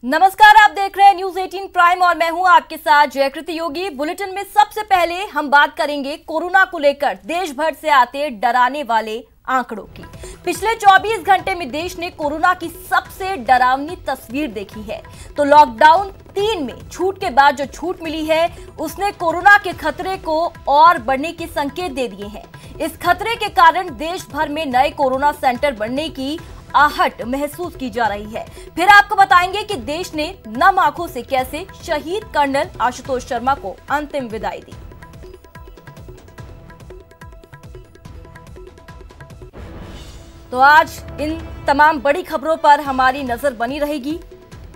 नमस्कार, आप देख रहे हैं न्यूज 18 प्राइम और मैं हूं आपके साथ जयकृति योगी। बुलेटिन में सबसे पहले हम बात करेंगे कोरोना को लेकर देश भर से आते डराने वाले आंकड़ों की। पिछले 24 घंटे में देश ने कोरोना की सबसे डरावनी तस्वीर देखी है। तो लॉकडाउन 3 में छूट के बाद जो छूट मिली है उसने कोरोना के खतरे को और बढ़ने के संकेत दे दिए हैं। इस खतरे के कारण देश भर में नए कोरोना सेंटर बनने की आहट महसूस की जा रही है। फिर आपको बताएंगे कि देश ने नम आंखों से कैसे शहीद कर्नल आशुतोष शर्मा को अंतिम विदाई दी। तो आज इन तमाम बड़ी खबरों पर हमारी नजर बनी रहेगी।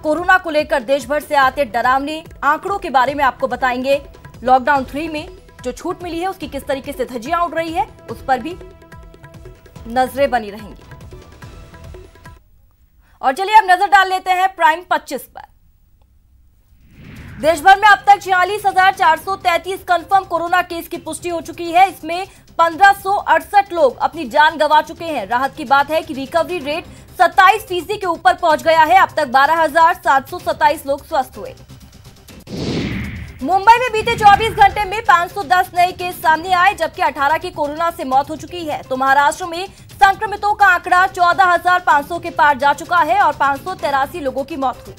कोरोना को लेकर देश भर से आते डरावने आंकड़ों के बारे में आपको बताएंगे। लॉकडाउन 3 में जो छूट मिली है उसकी किस तरीके से धज्जियां उड़ रही है उस पर भी नजरें बनी रहेंगी। और चलिए अब नजर डाल लेते हैं प्राइम 25 पर। देश भर में अब तक 46,433 कंफर्म कोरोना केस की पुष्टि हो चुकी है। इसमें 1568 लोग अपनी जान गंवा चुके हैं। राहत की बात है कि रिकवरी रेट 27% के ऊपर पहुंच गया है। अब तक 12,727 लोग स्वस्थ हुए। मुंबई में बीते 24 घंटे में 510 नए केस सामने आए, जबकि 18 की कोरोना से मौत हो चुकी है। तो महाराष्ट्र में संक्रमितों का आंकड़ा 14,500 के पार जा चुका है और 583 लोगों की मौत हुई।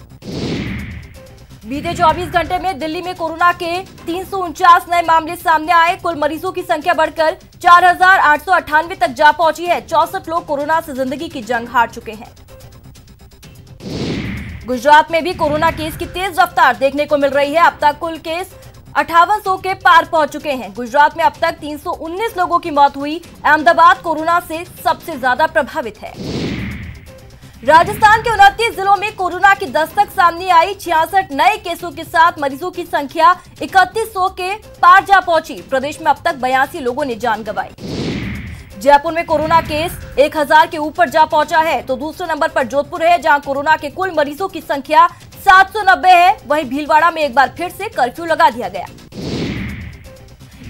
बीते 24 घंटे में दिल्ली में कोरोना के 349 नए मामले सामने आए। कुल मरीजों की संख्या बढ़कर 4,898 तक जा पहुंची है। 64 लोग कोरोना से जिंदगी की जंग हार चुके हैं। गुजरात में भी कोरोना केस की तेज रफ्तार देखने को मिल रही है। अब तक कुल केस 5800 के पार पहुंच चुके हैं। गुजरात में अब तक 319 लोगों की मौत हुई। अहमदाबाद कोरोना से सबसे ज्यादा प्रभावित है। राजस्थान के 29 जिलों में कोरोना की दस्तक सामने आई। 66 नए केसों के साथ मरीजों की संख्या 3100 के पार जा पहुंची। प्रदेश में अब तक 82 लोगों ने जान गंवाई। जयपुर में कोरोना केस 1000 के ऊपर जा पहुंचा है। तो दूसरे नंबर पर जोधपुर है, जहां कोरोना के कुल मरीजों की संख्या 790 है। वहीं भीलवाड़ा में एक बार फिर से कर्फ्यू लगा दिया गया।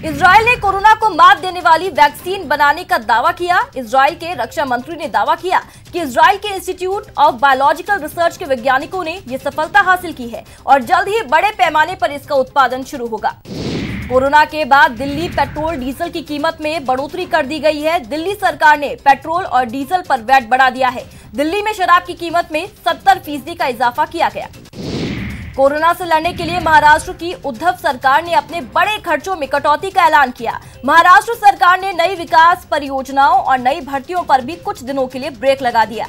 इजराइल ने कोरोना को मात देने वाली वैक्सीन बनाने का दावा किया। इजराइल के रक्षा मंत्री ने दावा किया कि इजराइल के इंस्टीट्यूट ऑफ बायोलॉजिकल रिसर्च के वैज्ञानिकों ने यह सफलता हासिल की है और जल्द ही बड़े पैमाने पर इसका उत्पादन शुरू होगा। कोरोना के बाद दिल्ली पेट्रोल डीजल की कीमत में बढ़ोतरी कर दी गई है। दिल्ली सरकार ने पेट्रोल और डीजल पर वैट बढ़ा दिया है। दिल्ली में शराब की कीमत में 70% का इजाफा किया गया। कोरोना से लड़ने के लिए महाराष्ट्र की उद्धव सरकार ने अपने बड़े खर्चों में कटौती का ऐलान किया। महाराष्ट्र सरकार ने नई विकास परियोजनाओं और नई भर्तियों पर भी कुछ दिनों के लिए ब्रेक लगा दिया।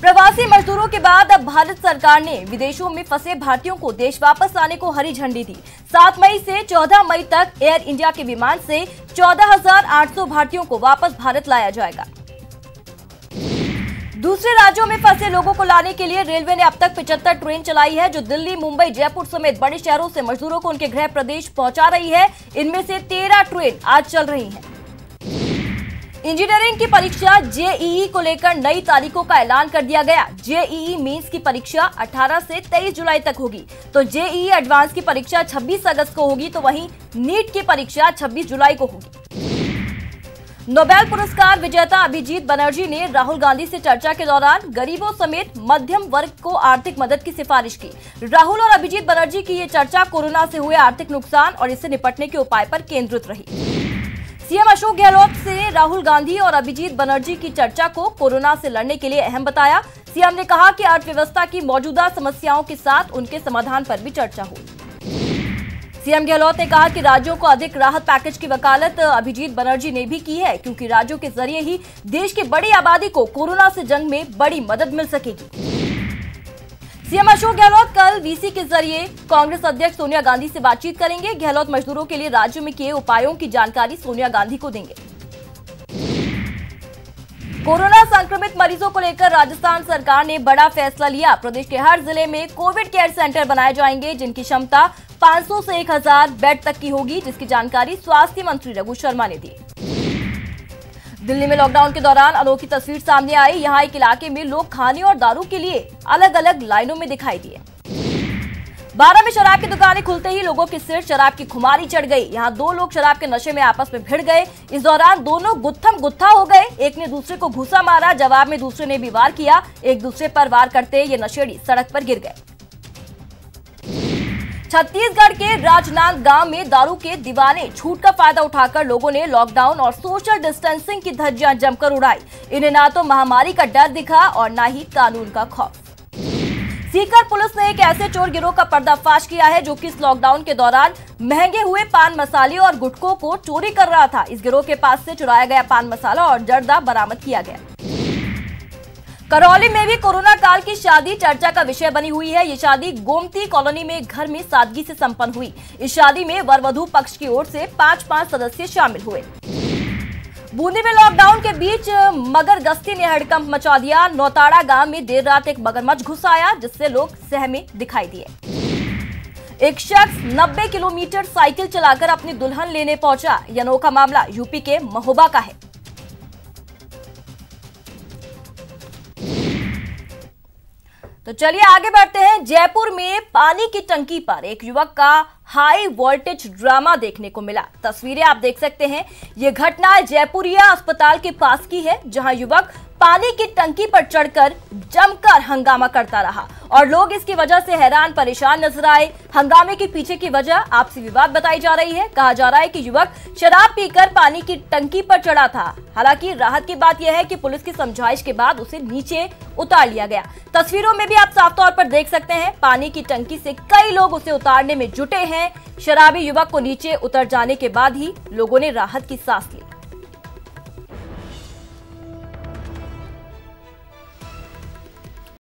प्रवासी मजदूरों के बाद अब भारत सरकार ने विदेशों में फंसे भारतीयों को देश वापस लाने को हरी झंडी दी। 7 मई से 14 मई तक एयर इंडिया के विमान से 14,800 भारतीयों को वापस भारत लाया जाएगा। दूसरे राज्यों में फंसे लोगों को लाने के लिए रेलवे ने अब तक 75 ट्रेन चलाई है, जो दिल्ली, मुंबई, जयपुर समेत बड़े शहरों से मजदूरों को उनके गृह प्रदेश पहुंचा रही है। इनमें से 13 ट्रेन आज चल रही हैं। इंजीनियरिंग की परीक्षा जेईई को लेकर नई तारीखों का ऐलान कर दिया गया। जेईई मेंस की परीक्षा 18 से 23 जुलाई तक होगी। तो जेईई एडवांस की परीक्षा 26 अगस्त को होगी। तो वहीं नीट की परीक्षा 26 जुलाई को होगी। नोबेल पुरस्कार विजेता अभिजीत बनर्जी ने राहुल गांधी से चर्चा के दौरान गरीबों समेत मध्यम वर्ग को आर्थिक मदद की सिफारिश की। राहुल और अभिजीत बनर्जी की ये चर्चा कोरोना से हुए आर्थिक नुकसान और इससे निपटने के उपाय पर केंद्रित रही। सीएम अशोक गहलोत से राहुल गांधी और अभिजीत बनर्जी की चर्चा को कोरोना से लड़ने के लिए अहम बताया। सीएम ने कहा कि अर्थव्यवस्था की मौजूदा समस्याओं के साथ उनके समाधान पर भी चर्चा हुई। सीएम गहलोत ने कहा कि राज्यों को अधिक राहत पैकेज की वकालत अभिजीत बनर्जी ने भी की है, क्योंकि राज्यों के जरिए ही देश की बड़ी आबादी को कोरोना से जंग में बड़ी मदद मिल सकेगी। सीएम अशोक गहलोत कल वीसी के जरिए कांग्रेस अध्यक्ष सोनिया गांधी से बातचीत करेंगे। गहलोत मजदूरों के लिए राज्यों में किए उपायों की जानकारी सोनिया गांधी को देंगे। कोरोना संक्रमित मरीजों को लेकर राजस्थान सरकार ने बड़ा फैसला लिया। प्रदेश के हर जिले में कोविड केयर सेंटर बनाए जाएंगे, जिनकी क्षमता 500 से 1000 बेड तक की होगी, जिसकी जानकारी स्वास्थ्य मंत्री रघु शर्मा ने दी। दिल्ली में लॉकडाउन के दौरान अनोखी तस्वीर सामने आई। यहाँ एक इलाके में लोग खाने और दारू के लिए अलग अलग लाइनों में दिखाई दिए। 12 में शराब की दुकानें खुलते ही लोगों के सिर शराब की खुमारी चढ़ गई। यहाँ दो लोग शराब के नशे में आपस में भिड़ गए। इस दौरान दोनों गुत्थम गुत्था हो गए। एक ने दूसरे को घूसा मारा, जवाब में दूसरे ने भी वार किया। एक दूसरे पर वार करते ये नशेड़ी सड़क पर गिर गए। छत्तीसगढ़ के राजनांदगांव में दारू के दीवाने छूट का फायदा उठाकर लोगों ने लॉकडाउन और सोशल डिस्टेंसिंग की धज्जियां जमकर उड़ाई। इन्हें ना तो महामारी का डर दिखा और ना ही कानून का खौफ। सीकर पुलिस ने एक ऐसे चोर गिरोह का पर्दाफाश किया है जो कि इस लॉकडाउन के दौरान महंगे हुए पान मसाले और गुटखों को चोरी कर रहा था। इस गिरोह के पास से चुराया गया पान मसाला और जर्दा बरामद किया गया। करौली में भी कोरोना काल की शादी चर्चा का विषय बनी हुई है। ये शादी गोमती कॉलोनी में घर में सादगी से संपन्न हुई। इस शादी में वर वधू पक्ष की ओर से 5 सदस्य शामिल हुए। बूंदी में लॉकडाउन के बीच मगर गश्ती ने हड़कंप मचा दिया। नौताड़ा गांव में देर रात एक मगरमच्छ घुस आया जिससे लोग सहमे दिखाई दिए। एक शख्स 90 किलोमीटर साइकिल चलाकर अपनी दुल्हन लेने पहुंचा। यह अनोखा मामला यूपी के महोबा का है। तो चलिए आगे बढ़ते हैं। जयपुर में पानी की टंकी पर एक युवक का हाई वोल्टेज ड्रामा देखने को मिला। तस्वीरें आप देख सकते हैं। यह घटना जयपुरिया अस्पताल के पास की है, जहां युवक पानी की टंकी पर चढ़कर जमकर हंगामा करता रहा और लोग इसकी वजह से हैरान परेशान नजर आए। हंगामे के पीछे की वजह आपसी विवाद बताई जा रही है। कहा जा रहा है कि युवक शराब पीकर पानी की टंकी पर चढ़ा था। हालांकि राहत की बात यह है कि पुलिस की समझाइश के बाद उसे नीचे उतार लिया गया। तस्वीरों में भी आप साफ तौर पर देख सकते हैं, पानी की टंकी से कई लोग उसे उतारने में जुटे हैं। शराबी युवक को नीचे उतर जाने के बाद ही लोगों ने राहत की सांस ली।